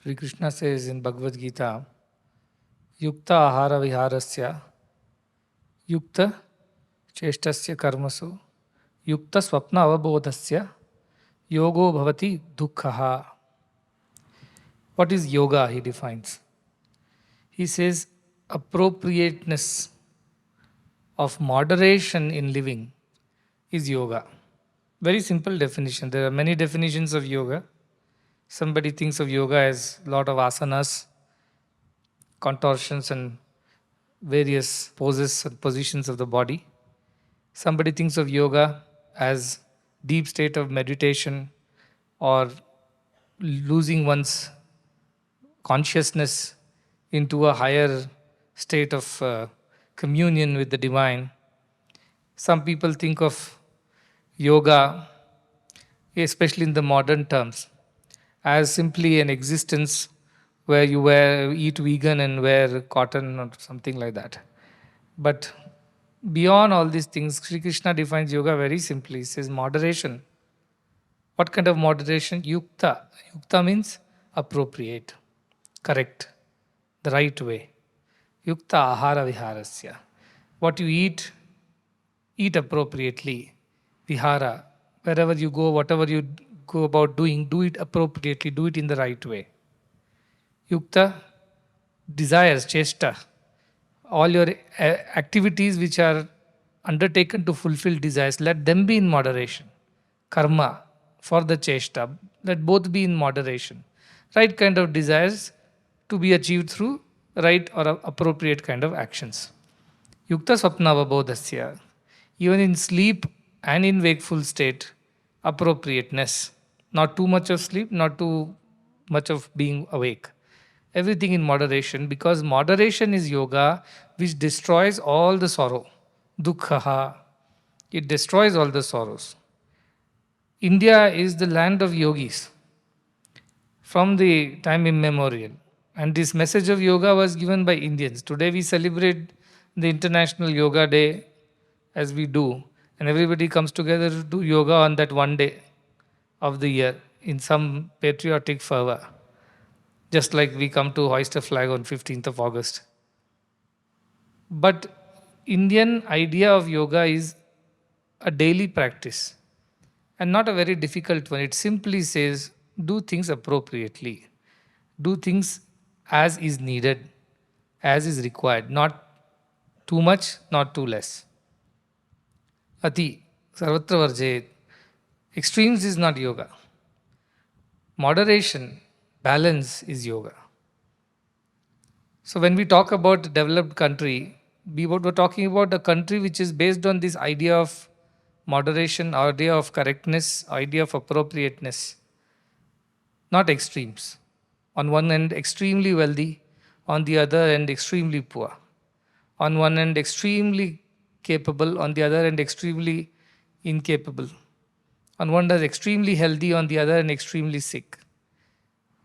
Sri Krishna says in Bhagavad Gita, Yukta ahara viharasya, Yukta cheshtasya karmasu, Yukta swapna avabodhasya, Yogo bhavati dukkhaha. What is yoga? He defines. He says appropriateness of moderation in living is yoga. Very simple definition. There are many definitions of yoga. Somebody thinks of yoga as a lot of asanas, contortions, and various poses and positions of the body. Somebody thinks of yoga as deep state of meditation or losing one's consciousness into a higher state of communion with the divine. Some people think of yoga, especially in the modern terms, as simply an existence where you eat vegan and wear cotton or something like that. But beyond all these things, Sri Krishna defines yoga very simply. He says moderation. What kind of moderation? Yukta. Yukta means appropriate, correct, the right way. Yukta ahara viharasya. What you eat appropriately. Vihara. Wherever you go, whatever you go about doing, do it appropriately, do it in the right way. Yukta, desires, chesta. All your activities which are undertaken to fulfill desires, let them be in moderation. Karma, for the chesta, let both be in moderation. Right kind of desires to be achieved through right or appropriate kind of actions. Yukta swapnavabodhasya. Even in sleep and in wakeful state, appropriateness. Not too much of sleep, not too much of being awake. Everything in moderation, because moderation is yoga which destroys all the sorrow. Dukkhaha. It destroys all the sorrows. India is the land of yogis from the time immemorial. And this message of yoga was given by Indians. Today we celebrate the International Yoga Day as we do, and everybody comes together to do yoga on that one day of the year in some patriotic fervor, just like we come to hoist a flag on 15th of August. But Indian idea of yoga is a daily practice and not a very difficult one. It simply says do things appropriately, do things as is needed, as is required, not too much, not too less. Ati, sarvatra varjayet. Extremes is not yoga. Moderation, balance is yoga. So when we talk about developed country, we're talking about a country which is based on this idea of moderation, idea of correctness, idea of appropriateness, not extremes. On one end, extremely wealthy, on the other end, extremely poor. On one end, extremely capable, on the other end, extremely incapable. On one end, extremely healthy, on the other end, extremely sick.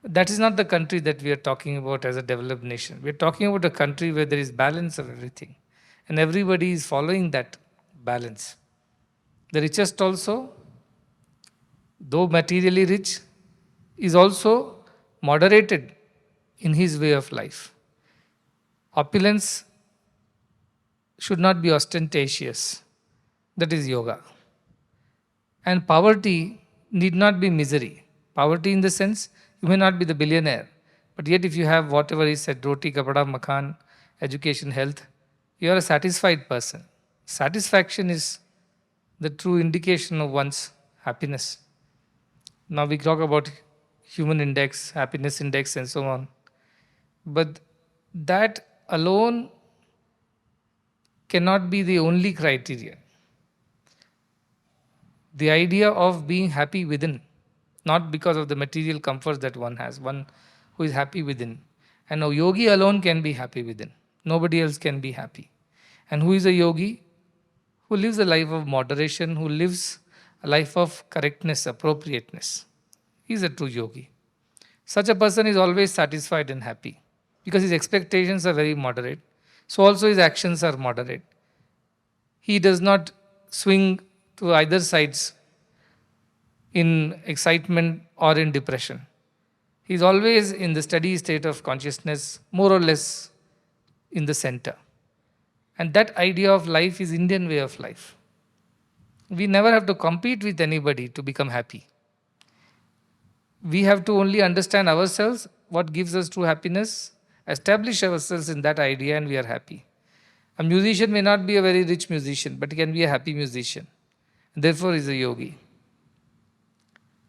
That is not the country that we are talking about as a developed nation. We are talking about a country where there is balance of everything. And everybody is following that balance. The richest also, though materially rich, is also moderated in his way of life. Opulence should not be ostentatious. That is yoga. And poverty need not be misery. Poverty in the sense, you may not be the billionaire, but yet if you have whatever is said, roti, kapada, makan, education, health, you are a satisfied person. Satisfaction is the true indication of one's happiness. Now we talk about human index, happiness index, and so on. But that alone cannot be the only criteria. The idea of being happy within, not because of the material comforts that one has, one who is happy within. And a yogi alone can be happy within. Nobody else can be happy. And who is a yogi? Who lives a life of moderation, who lives a life of correctness, appropriateness. He is a true yogi. Such a person is always satisfied and happy because his expectations are very moderate. So also his actions are moderate. He does not swing to either sides in excitement or in depression. He's always in the steady state of consciousness, more or less in the center. And that idea of life is Indian way of life. We never have to compete with anybody to become happy. We have to only understand ourselves, what gives us true happiness, establish ourselves in that idea, and we are happy. A musician may not be a very rich musician, but he can be a happy musician. Therefore, he is a yogi.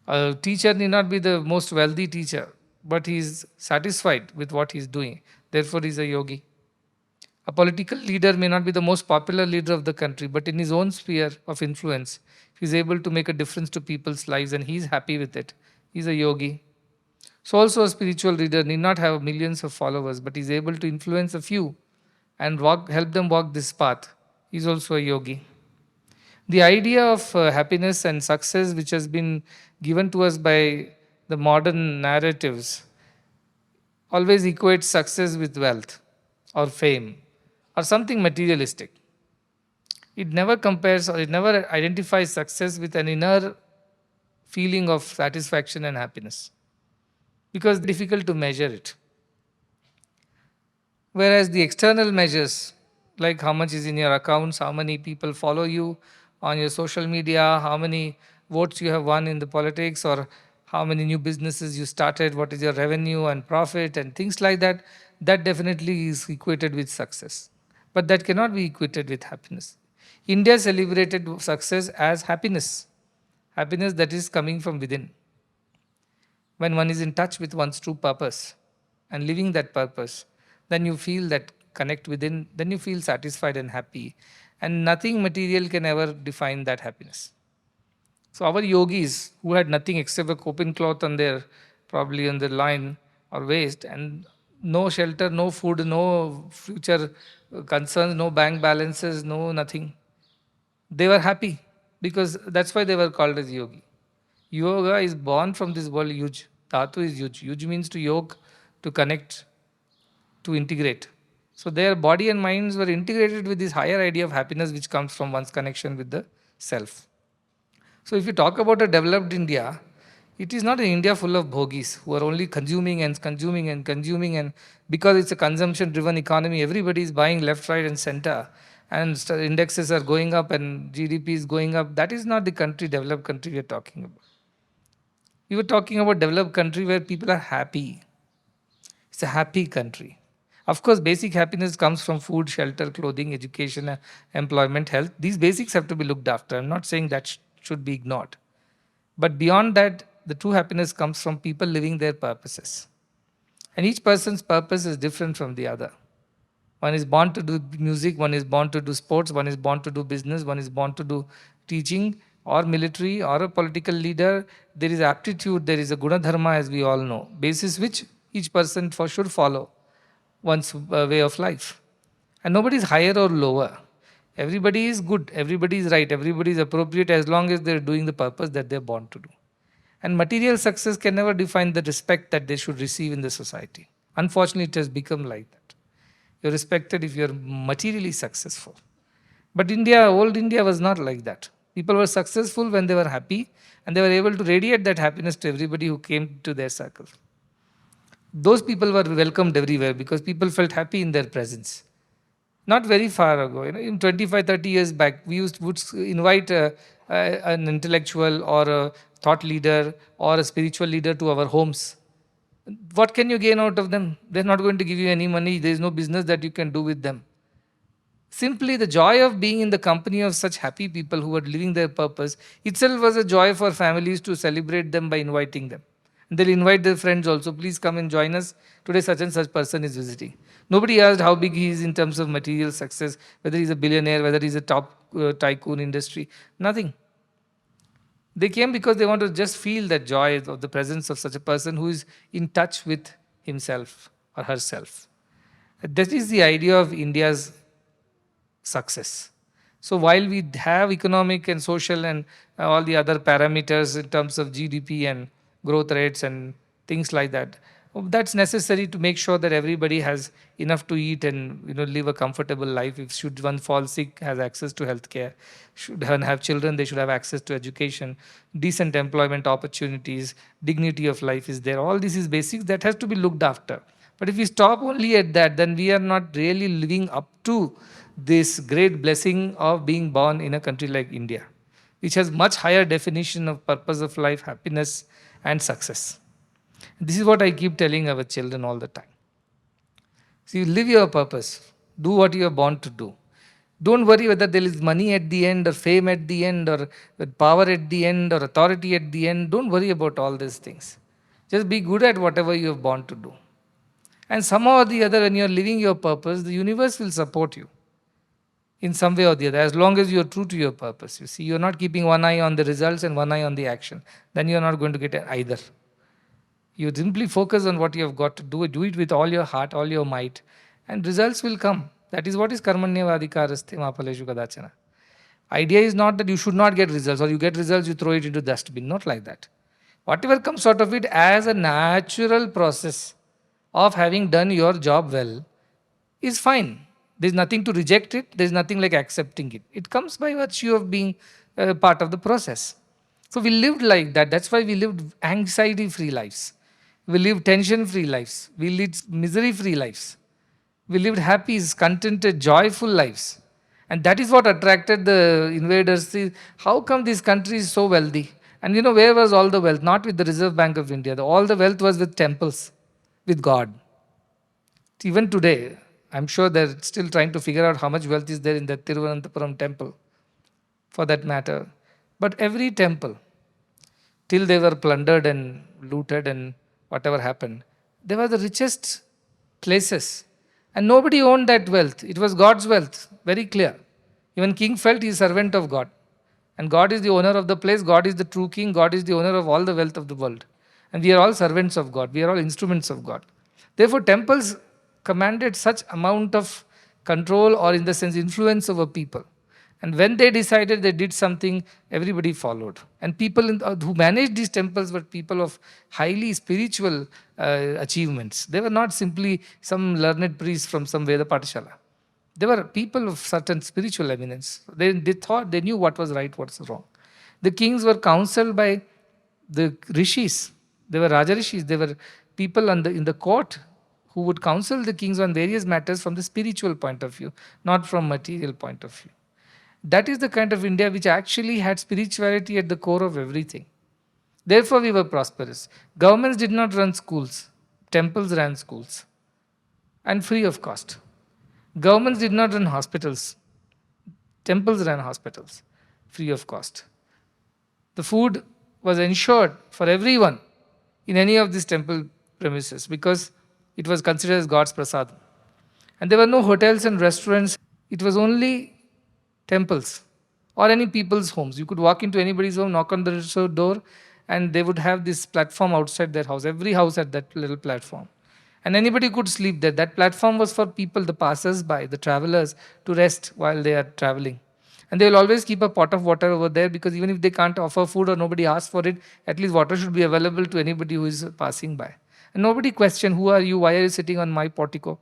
A teacher need not be the most wealthy teacher, but he is satisfied with what he is doing. Therefore, he is a yogi. A political leader may not be the most popular leader of the country, but in his own sphere of influence, he is able to make a difference to people's lives and he is happy with it. He is a yogi. So, also a spiritual leader need not have millions of followers, but he is able to influence a few and help them walk this path. He is also a yogi. The idea of happiness and success, which has been given to us by the modern narratives, always equates success with wealth or fame or something materialistic. It never compares or it never identifies success with an inner feeling of satisfaction and happiness because it's difficult to measure it. Whereas the external measures, like how much is in your accounts, how many people follow you on your social media, how many votes you have won in the politics, or how many new businesses you started, what is your revenue and profit, and things like that, that definitely is equated with success. But that cannot be equated with happiness. India celebrated success as happiness, happiness that is coming from within. When one is in touch with one's true purpose and living that purpose, then you feel that connect within, then you feel satisfied and happy. And nothing material can ever define that happiness. So our yogis who had nothing except a coping cloth on their, probably on their line or waist, and no shelter, no food, no future concerns, no bank balances, no nothing. They were happy because that's why they were called as yogi. Yoga is born from this word yuj. Dhatu is yuj. Yuj means to yoke, to connect, to integrate. So their body and minds were integrated with this higher idea of happiness which comes from one's connection with the self. So if you talk about a developed India, it is not an India full of bhogis who are only consuming and consuming and consuming, and because it's a consumption driven economy, everybody is buying left, right and center, and indexes are going up and GDP is going up. That is not the country, developed country we are talking about. We were talking about developed country where people are happy. It's a happy country. Of course, basic happiness comes from food, shelter, clothing, education, employment, health. These basics have to be looked after. I'm not saying that should be ignored. But beyond that, the true happiness comes from people living their purposes. And each person's purpose is different from the other. One is born to do music, one is born to do sports, one is born to do business, one is born to do teaching or military or a political leader. There is aptitude, there is a guna dharma, as we all know, basis which each person should follow one's way of life. And nobody is higher or lower. Everybody is good, everybody is right, everybody is appropriate as long as they're doing the purpose that they're born to do. And material success can never define the respect that they should receive in the society. Unfortunately, it has become like that. You're respected if you're materially successful. But India, old India was not like that. People were successful when they were happy and they were able to radiate that happiness to everybody who came to their circle. Those people were welcomed everywhere because people felt happy in their presence. Not very far ago, in 25, 30 years back, we would invite an intellectual or a thought leader or a spiritual leader to our homes. What can you gain out of them? They're not going to give you any money. There is no business that you can do with them. Simply the joy of being in the company of such happy people who are living their purpose itself was a joy for families to celebrate them by inviting them. And they'll invite their friends also. Please come and join us. Today such and such person is visiting. Nobody asked how big he is in terms of material success, whether he's a billionaire, whether he's a top tycoon industry. Nothing. They came because they want to just feel that joy of the presence of such a person who is in touch with himself or herself. That is the idea of India's success. So while we have economic and social and all the other parameters in terms of GDP and growth rates and things like that, That's necessary to make sure that everybody has enough to eat and live a comfortable life. If should one fall sick, has access to healthcare. Should one have children, they should have access to education, decent employment opportunities, dignity of life is there. All this is basics that has to be looked after. But if we stop only at that, then we are not really living up to this great blessing of being born in a country like India, which has much higher definition of purpose of life, happiness, and success. This is what I keep telling our children all the time. See, live your purpose. Do what you are born to do. Don't worry whether there is money at the end, or fame at the end, or power at the end, or authority at the end. Don't worry about all these things. Just be good at whatever you are born to do. And somehow or the other, when you are living your purpose, the universe will support you in some way or the other, as long as you are true to your purpose. You see, you are not keeping one eye on the results and one eye on the action. Then you are not going to get either. You simply focus on what you have got to do. Do it with all your heart, all your might, and results will come. That is what is karmanyavadikaraste mapaleshu kadachana. Idea is not that you should not get results, or you get results, you throw it into dustbin. Not like that. Whatever comes out of it as a natural process of having done your job well is fine. There's nothing to reject it. There's nothing like accepting it. It comes by virtue of being part of the process. So we lived like that. That's why we lived anxiety-free lives. We lived tension-free lives. We lived misery-free lives. We lived happy, contented, joyful lives. And that is what attracted the invaders. See, how come this country is so wealthy? And where was all the wealth? Not with the Reserve Bank of India. All the wealth was with temples, with God. Even today, I'm sure they're still trying to figure out how much wealth is there in the Tiruvananthapuram temple, for that matter. But every temple, till they were plundered and looted and whatever happened, they were the richest places. And nobody owned that wealth. It was God's wealth, very clear. Even king felt he is servant of God. And God is the owner of the place. God is the true king. God is the owner of all the wealth of the world. And we are all servants of God. We are all instruments of God. Therefore, temples commanded such amount of control, or in the sense influence over people. And when they decided, they did something, everybody followed. And people who managed these temples were people of highly spiritual achievements. They were not simply some learned priests from some Veda Patishala. They were people of certain spiritual eminence. They thought, they knew what was right, what was wrong. The kings were counseled by the rishis. They were Raja rishis. They were people in the court who would counsel the kings on various matters from the spiritual point of view, not from material point of view. That is the kind of India which actually had spirituality at the core of everything. Therefore, we were prosperous. Governments did not run schools. Temples ran schools. And free of cost. Governments did not run hospitals. Temples ran hospitals. Free of cost. The food was ensured for everyone in any of these temple premises, because it was considered as God's prasad. And there were no hotels and restaurants. It was only temples or any people's homes. You could walk into anybody's home, knock on the door, and they would have this platform outside their house. Every house had that little platform. And anybody could sleep there. That platform was for people, the passers-by, the travelers, to rest while they are traveling. And they will always keep a pot of water over there, because even if they can't offer food or nobody asks for it, at least water should be available to anybody who is passing by. And nobody questioned, who are you? Why are you sitting on my portico?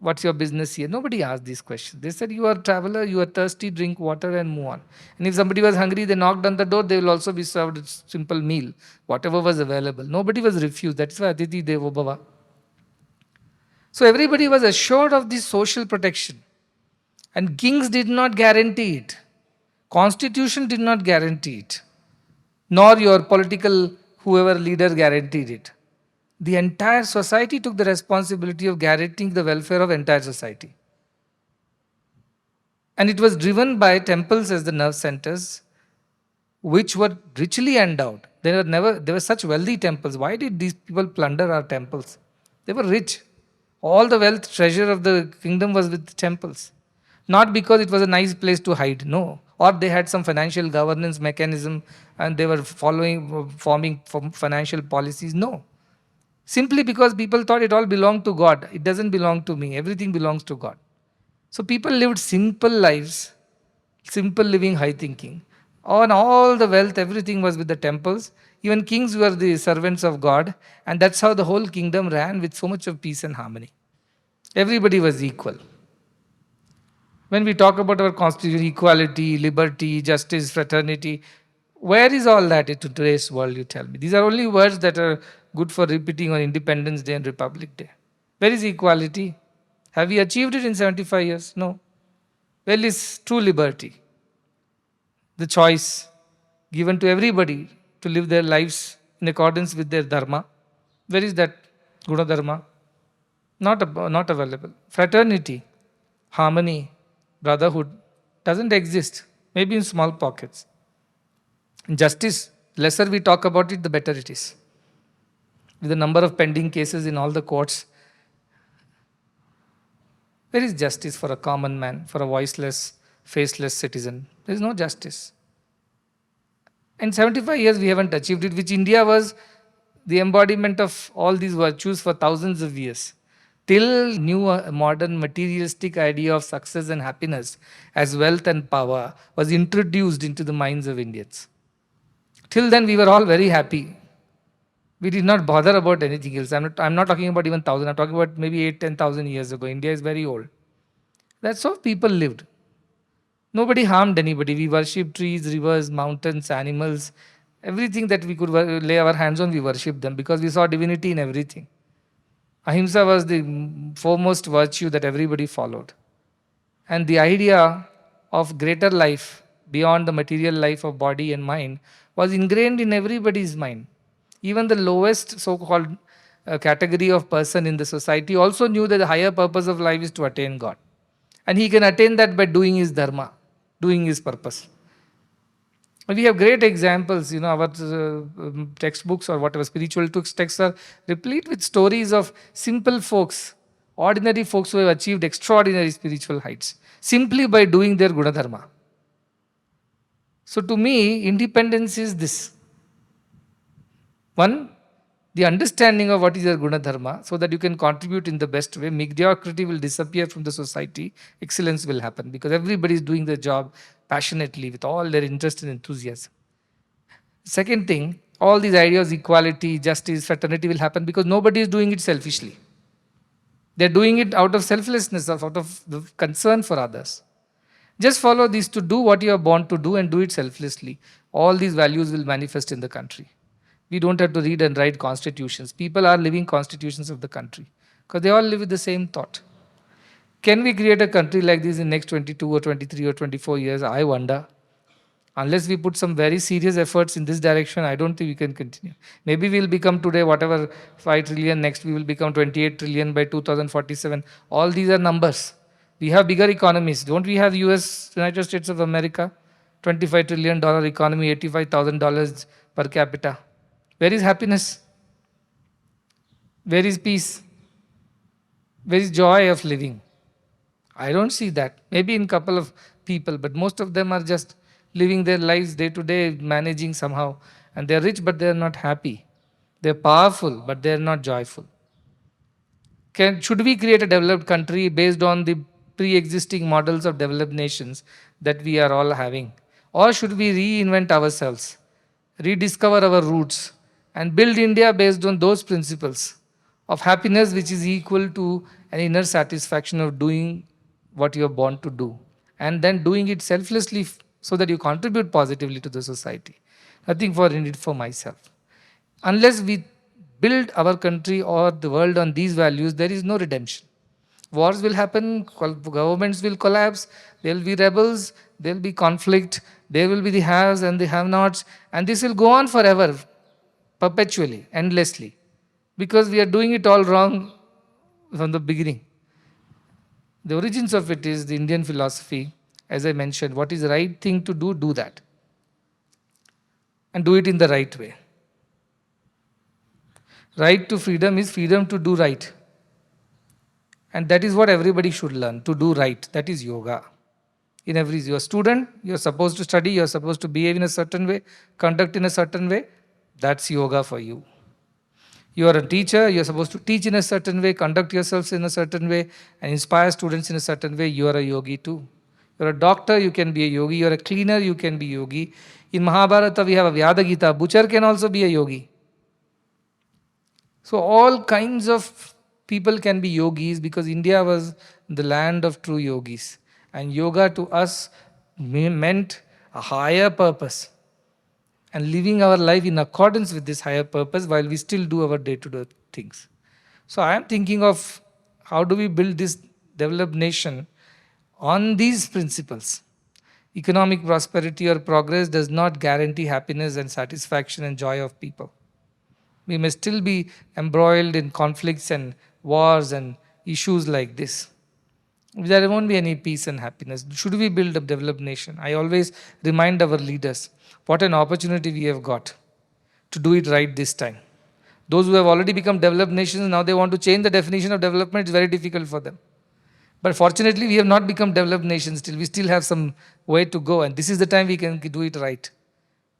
What's your business here? Nobody asked these questions. They said, you are a traveler, you are thirsty, drink water and move on. And if somebody was hungry, they knocked on the door, they will also be served a simple meal, whatever was available. Nobody was refused. That is why Aditi Devo Bhava. So everybody was assured of this social protection. And kings did not guarantee it. Constitution did not guarantee it. Nor your political whoever leader guaranteed it. The entire society took the responsibility of guaranteeing the welfare of entire society. And it was driven by temples as the nerve centers, which were richly endowed. There were such wealthy temples. Why did these people plunder our temples? They were rich. All the wealth, treasure of the kingdom was with the temples. Not because it was a nice place to hide, no. Or they had some financial governance mechanism and they were forming financial policies, no. Simply because people thought it all belonged to God. It doesn't belong to me. Everything belongs to God. So people lived simple lives, simple living, high thinking. On all the wealth, everything was with the temples. Even kings were the servants of God, and that's how the whole kingdom ran with so much of peace and harmony. Everybody was equal. When we talk about our constitution, equality, liberty, justice, fraternity, where is all that in today's world, you tell me? These are only words that are good for repeating on Independence Day and Republic Day. Where is equality? Have we achieved it in 75 years? No. Where is true liberty? The choice given to everybody to live their lives in accordance with their dharma. Where is that guna dharma? Not available. Fraternity, harmony, brotherhood doesn't exist. Maybe in small pockets. Justice, lesser we talk about it, the better it is. With the number of pending cases in all the courts, where is justice for a common man, for a voiceless, faceless citizen? There is no justice. In 75 years, we haven't achieved it, which India was the embodiment of all these virtues for thousands of years. Till new modern materialistic idea of success and happiness as wealth and power was introduced into the minds of Indians. Till then, we were all very happy. We did not bother about anything else. I'm not talking about even 1,000. I'm talking about maybe 10,000 years ago. India is very old. That's how people lived. Nobody harmed anybody. We worshipped trees, rivers, mountains, animals. Everything that we could lay our hands on, we worshipped them because we saw divinity in everything. Ahimsa was the foremost virtue that everybody followed. And the idea of greater life beyond the material life of body and mind was ingrained in everybody's mind. Even the lowest so called category of person in the society also knew that the higher purpose of life is to attain God. And he can attain that by doing his dharma, doing his purpose. We have great examples, our textbooks or whatever spiritual texts are replete with stories of simple folks, ordinary folks who have achieved extraordinary spiritual heights simply by doing their Gunadharma. So to me, independence is this. One, the understanding of what is your Gunadharma so that you can contribute in the best way. Mediocrity will disappear from the society. Excellence will happen because everybody is doing their job passionately with all their interest and enthusiasm. Second thing, all these ideas, equality, justice, fraternity will happen because nobody is doing it selfishly. They're doing it out of selflessness, out of the concern for others. Just follow these to do what you are born to do and do it selflessly. All these values will manifest in the country. We don't have to read and write constitutions. People are living constitutions of the country because they all live with the same thought. Can we create a country like this in next 22 or 23 or 24 years? I wonder. Unless we put some very serious efforts in this direction, I don't think we can continue. Maybe we'll become today whatever 5 trillion, next we will become 28 trillion by 2047. All these are numbers. We have bigger economies. Don't we have United States of America? $25 trillion economy, $85,000 per capita. Where is happiness? Where is peace? Where is joy of living? I don't see that. Maybe in a couple of people, but most of them are just living their lives day to day, managing somehow. And they're rich, but they're not happy. They're powerful, but they're not joyful. Should we create a developed country based on the pre-existing models of developed nations that we are all having? Or should we reinvent ourselves, rediscover our roots, and build India based on those principles of happiness, which is equal to an inner satisfaction of doing what you are born to do, and then doing it selflessly so that you contribute positively to the society. Nothing for in it for myself. Unless we build our country or the world on these values, there is no redemption. Wars will happen, governments will collapse, there will be rebels, there will be conflict, there will be the haves and the have-nots, and this will go on forever, perpetually, endlessly, because we are doing it all wrong from the beginning. The origins of it is the Indian philosophy. As I mentioned, what is the right thing to do, do that. And do it in the right way. Right to freedom is freedom to do right. And that is what everybody should learn, to do right. That is yoga. You're a student, you're supposed to study, you're supposed to behave in a certain way, conduct in a certain way. That's yoga for you. You are a teacher, you're supposed to teach in a certain way, conduct yourselves in a certain way, and inspire students in a certain way. You are a yogi too. You're a doctor, you can be a yogi. You're a cleaner, you can be yogi. In Mahabharata, we have a Vyada Gita. Butcher can also be a yogi. So all kinds of people can be yogis because India was the land of true yogis. And yoga to us meant a higher purpose and living our life in accordance with this higher purpose while we still do our day to day things. So I am thinking of how do we build this developed nation on these principles. Economic prosperity or progress does not guarantee happiness and satisfaction and joy of people. We may still be embroiled in conflicts and wars and issues like this. There won't be any peace and happiness. Should we build a developed nation? I always remind our leaders what an opportunity we have got to do it right this time. Those who have already become developed nations, now they want to change the definition of development. It's very difficult for them. But fortunately, we have not become developed nations still. We still have some way to go, and this is the time we can do it right.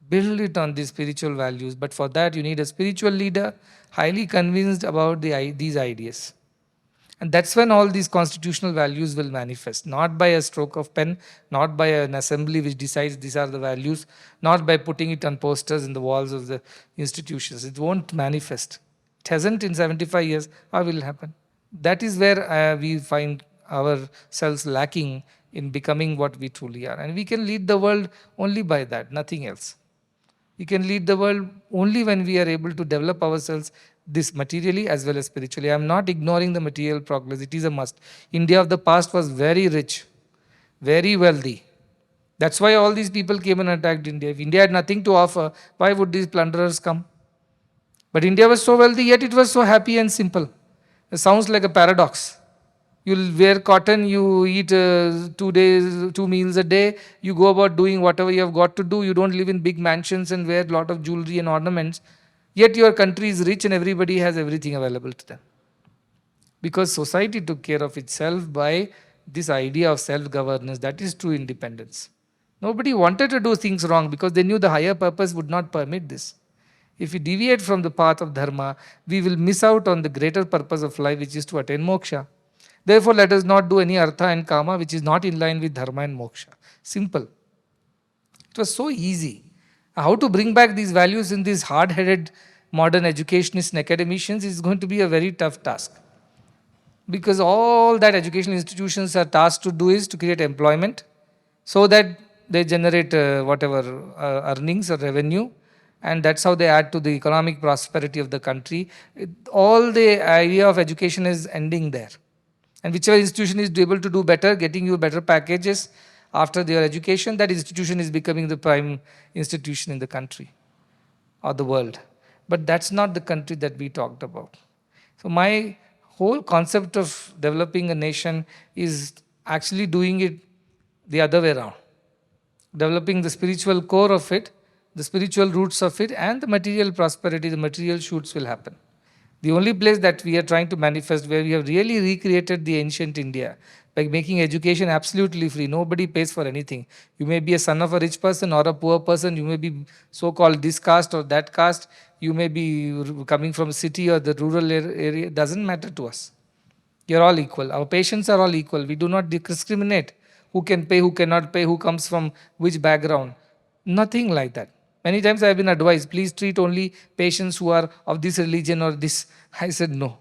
Build it on these spiritual values, but for that, you need a spiritual leader highly convinced about these ideas. And that's when all these constitutional values will manifest, not by a stroke of pen, not by an assembly which decides these are the values, not by putting it on posters in the walls of the institutions. It won't manifest. It hasn't in 75 years. How will it happen? That is where we find ourselves lacking in becoming what we truly are. And we can lead the world only by that, nothing else. We can lead the world only when we are able to develop ourselves this materially as well as spiritually. I am not ignoring the material progress. It is a must. India of the past was very rich, very wealthy. That's why all these people came and attacked India. If India had nothing to offer, why would these plunderers come? But India was so wealthy, yet it was so happy and simple. It sounds like a paradox. You'll wear cotton, you eat 2 meals a day, you go about doing whatever you have got to do. You don't live in big mansions and wear a lot of jewelry and ornaments. Yet your country is rich and everybody has everything available to them. Because society took care of itself by this idea of self-governance. That is true independence. Nobody wanted to do things wrong because they knew the higher purpose would not permit this. If we deviate from the path of dharma, we will miss out on the greater purpose of life, which is to attain moksha. Therefore, let us not do any artha and kama which is not in line with dharma and moksha. Simple. It was so easy. How to bring back these values in these hard-headed modern educationists and academicians is going to be a very tough task. Because all that educational institutions are tasked to do is to create employment so that they generate whatever earnings or revenue, and that's how they add to the economic prosperity of the country. All the idea of education is ending there. And whichever institution is able to do better, getting you better packages after their education, that institution is becoming the prime institution in the country or the world. But that's not the country that we talked about. So my whole concept of developing a nation is actually doing it the other way around. Developing the spiritual core of it, the spiritual roots of it, and the material prosperity, the material shoots will happen. The only place that we are trying to manifest where we have really recreated the ancient India by making education absolutely free. Nobody pays for anything. You may be a son of a rich person or a poor person. You may be so-called this caste or that caste. You may be coming from a city or the rural area. It doesn't matter to us. You're all equal. Our patients are all equal. We do not discriminate who can pay, who cannot pay, who comes from which background. Nothing like that. Many times I have been advised, please treat only patients who are of this religion or this. I said, no.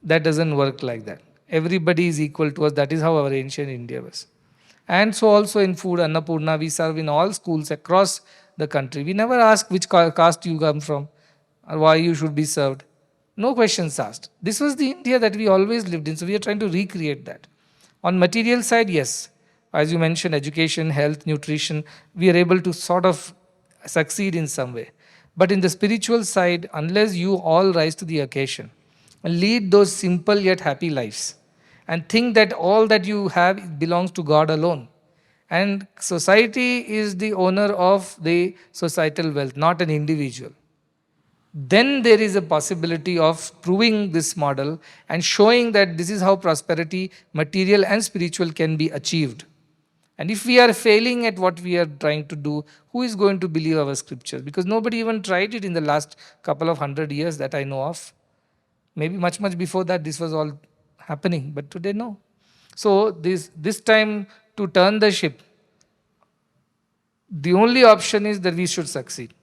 That doesn't work like that. Everybody is equal to us. That is how our ancient India was. And so also in food, Annapurna, we serve in all schools across the country. We never ask which caste you come from or why you should be served. No questions asked. This was the India that we always lived in. So we are trying to recreate that. On material side, yes. As you mentioned, education, health, nutrition, we are able to sort of succeed in some way. But in the spiritual side, unless you all rise to the occasion and lead those simple yet happy lives and think that all that you have belongs to God alone, and society is the owner of the societal wealth, not an individual, then there is a possibility of proving this model and showing that this is how prosperity, material and spiritual, can be achieved. And if we are failing at what we are trying to do, who is going to believe our scriptures? Because nobody even tried it in the last couple of 100 years that I know of. Maybe much, much before that this was all happening, but today no. So this time to turn the ship, The only option is that we should succeed.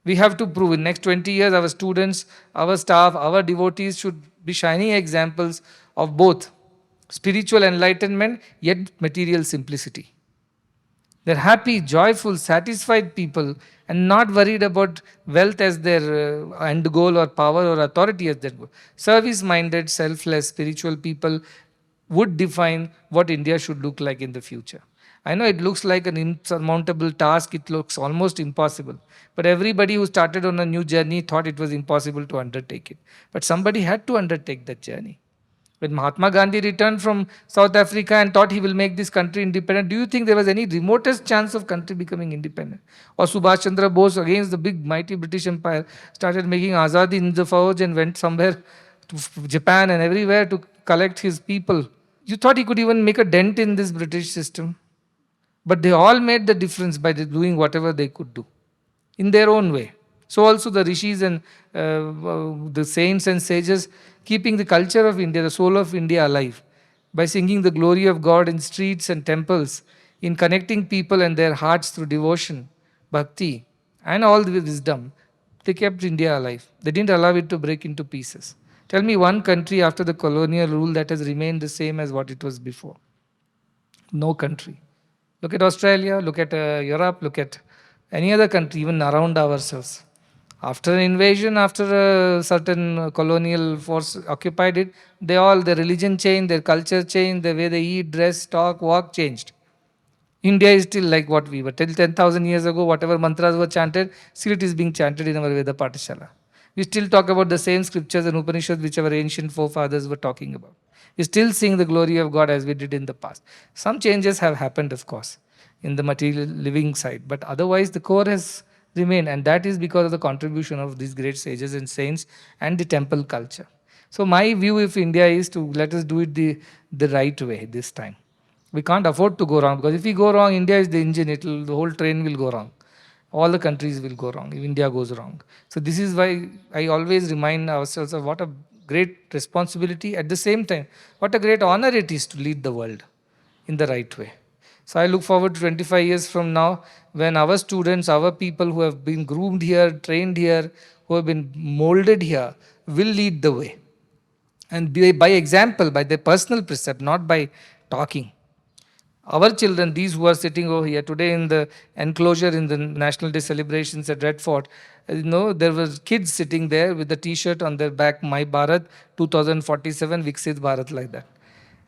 We have to prove in next 20 years our students, our staff, our devotees should be shining examples of both spiritual enlightenment yet material simplicity. They're happy, joyful, satisfied people and not worried about wealth as their end goal or power or authority as their goal. Service minded, selfless, spiritual people would define what India should look like in the future. I know it looks like an insurmountable task, it looks almost impossible. But everybody who started on a new journey thought it was impossible to undertake it. But somebody had to undertake that journey. When Mahatma Gandhi returned from South Africa and thought he will make this country independent, do you think there was any remotest chance of country becoming independent? Or Subhash Chandra Bose against the big mighty British Empire started making Azadi in the Fauj and went somewhere to Japan and everywhere to collect his people. You thought he could even make a dent in this British system. But they all made the difference by doing whatever they could do in their own way. So also the rishis and the saints and sages keeping the culture of India, the soul of India alive by singing the glory of God in streets and temples, in connecting people and their hearts through devotion, bhakti, and all the wisdom. They kept India alive. They didn't allow it to break into pieces. Tell me one country after the colonial rule that has remained the same as what it was before. No country. Look at Australia, look at Europe, look at any other country, even around ourselves. After an invasion, after a certain colonial force occupied it, their religion changed, their culture changed, the way they eat, dress, talk, walk changed. India is still like what we were. Till 10,000 years ago, whatever mantras were chanted, still it is being chanted in our Veda Patashala. We still talk about the same scriptures and Upanishads which our ancient forefathers were talking about. We still sing the glory of God as we did in the past. Some changes have happened, of course, in the material living side, but otherwise the core has remained, and that is because of the contribution of these great sages and saints and the temple culture. So my view of India is to let us do it the right way this time. We can't afford to go wrong because if we go wrong, India is the engine. The whole train will go wrong. All the countries will go wrong if India goes wrong. So this is why I always remind ourselves of what a great responsibility, at the same time, what a great honor it is to lead the world in the right way. So I look forward to 25 years from now when our students, our people who have been groomed here, trained here, who have been molded here, will lead the way. And by example, by their personal precept, not by talking. Our children, these who are sitting over here today in the enclosure in the National Day celebrations at Red Fort, there was kids sitting there with the T-shirt on their back, My Bharat 2047, Viksit Bharat, like that.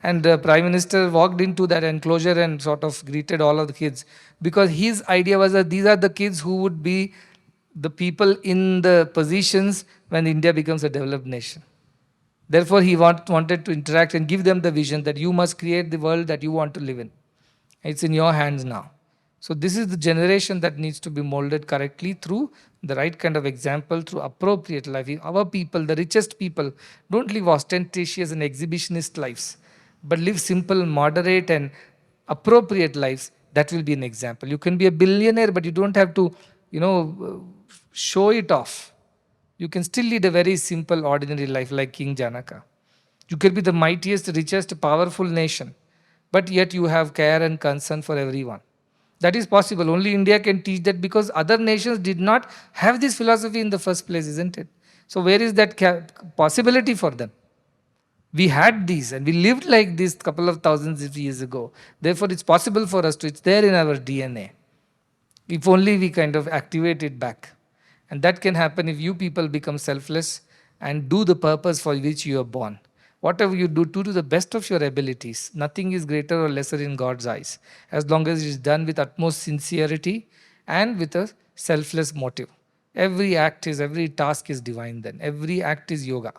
And the Prime Minister walked into that enclosure and sort of greeted all of the kids because his idea was that these are the kids who would be the people in the positions when India becomes a developed nation. Therefore, he wanted to interact and give them the vision that you must create the world that you want to live in. It's in your hands now. So this is the generation that needs to be molded correctly through the right kind of example, through appropriate life. Our people, the richest people, don't live ostentatious and exhibitionist lives, but live simple, moderate and appropriate lives. That will be an example. You can be a billionaire, but you don't have to, show it off. You can still lead a very simple, ordinary life like King Janaka. You can be the mightiest, richest, powerful nation, but yet you have care and concern for everyone. That is possible. Only India can teach that because other nations did not have this philosophy in the first place, isn't it? So where is that possibility for them? We had these and we lived like this couple of thousands of years ago. Therefore, it's possible for us to, it's there in our DNA. If only we kind of activate it back. And that can happen if you people become selfless and do the purpose for which you are born. Whatever you do to the best of your abilities. Nothing is greater or lesser in God's eyes, as long as it is done with utmost sincerity and with a selfless motive. Every task is divine then. Every act is yoga.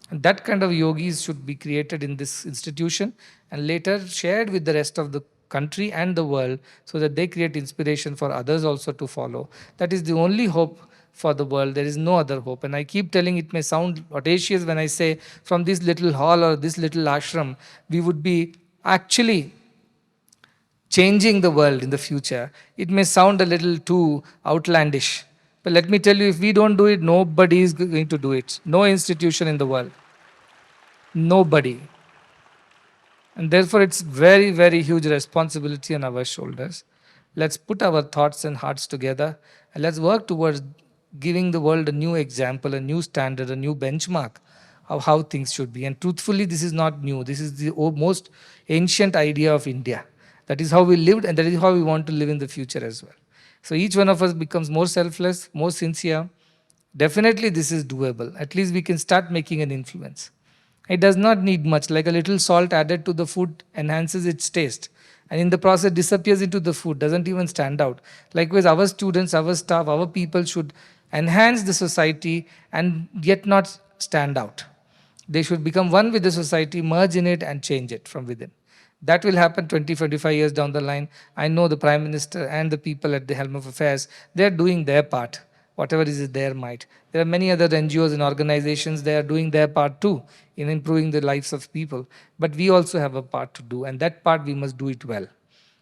And that kind of yogis should be created in this institution and later shared with the rest of the country and the world so that they create inspiration for others also to follow. That is the only hope for the world. There is no other hope. And I keep telling, it may sound audacious when I say from this little hall or this little ashram, we would be actually changing the world in the future. It may sound a little too outlandish. But let me tell you, if we don't do it, nobody is going to do it. No institution in the world. Nobody. And therefore, it's very, very huge responsibility on our shoulders. Let's put our thoughts and hearts together and let's work towards giving the world a new example, a new standard, a new benchmark of how things should be. And truthfully, this is not new. This is the most ancient idea of India. That is how we lived, and that is how we want to live in the future as well. So each one of us becomes more selfless, more sincere. Definitely, this is doable. At least we can start making an influence. It does not need much, like a little salt added to the food enhances its taste. And in the process, disappears into the food, doesn't even stand out. Likewise, our students, our staff, our people should enhance the society and yet not stand out. They should become one with the society, merge in it, and change it from within. That will happen 20, 25 years down the line. I know the Prime Minister and the people at the helm of affairs, they are doing their part, whatever is their might. There are many other NGOs and organizations, they are doing their part too in improving the lives of people. But we also have a part to do, and that part we must do it well,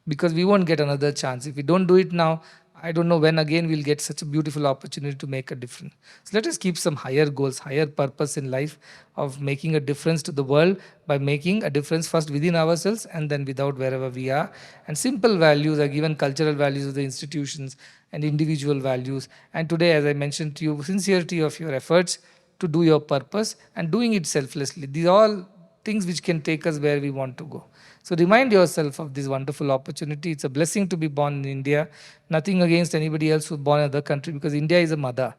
because we won't get another chance. If we don't do it now, I don't know when again we'll get such a beautiful opportunity to make a difference. So let us keep some higher goals, higher purpose in life of making a difference to the world by making a difference first within ourselves and then without wherever we are. And simple values are given, cultural values of the institutions and individual values. And today, as I mentioned to you, sincerity of your efforts to do your purpose and doing it selflessly. These are all things which can take us where we want to go. So remind yourself of this wonderful opportunity. It's a blessing to be born in India. Nothing against anybody else who's born in another country, because India is a mother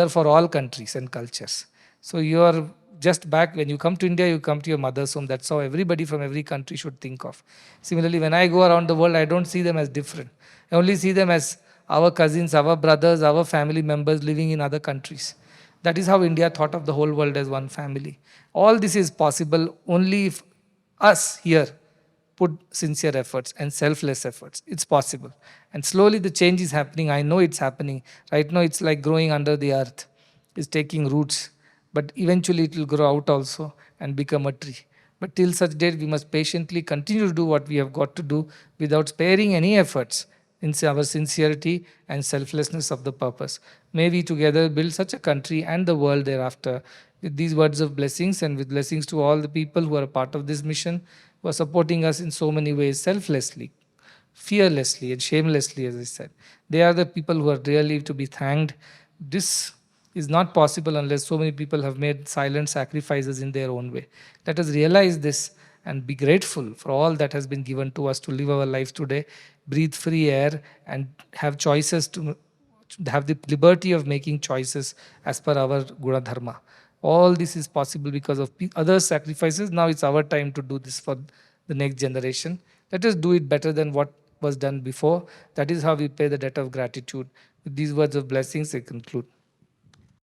for all countries and cultures. So you are just back, when you come to India, you come to your mother's home. That's how everybody from every country should think of. Similarly, when I go around the world, I don't see them as different. I only see them as our cousins, our brothers, our family members living in other countries. That is how India thought of the whole world as one family. All this is possible only if us here put sincere efforts and selfless efforts. It's possible. And slowly the change is happening. I know it's happening. Right now it's like growing under the earth. It's taking roots. But eventually it will grow out also and become a tree. But till such date, we must patiently continue to do what we have got to do without sparing any efforts in our sincerity and selflessness of the purpose. May we together build such a country and the world thereafter. With these words of blessings and with blessings to all the people who are a part of this mission, who are supporting us in so many ways, selflessly, fearlessly, and shamelessly, as I said. They are the people who are really to be thanked. This is not possible unless so many people have made silent sacrifices in their own way. Let us realize this and be grateful for all that has been given to us to live our lives today, breathe free air, and have choices to have the liberty of making choices as per our guna dharma. All this is possible because of other sacrifices. Now it's our time to do this for the next generation. Let us do it better than what was done before. That is how we pay the debt of gratitude. With these words of blessings, I conclude.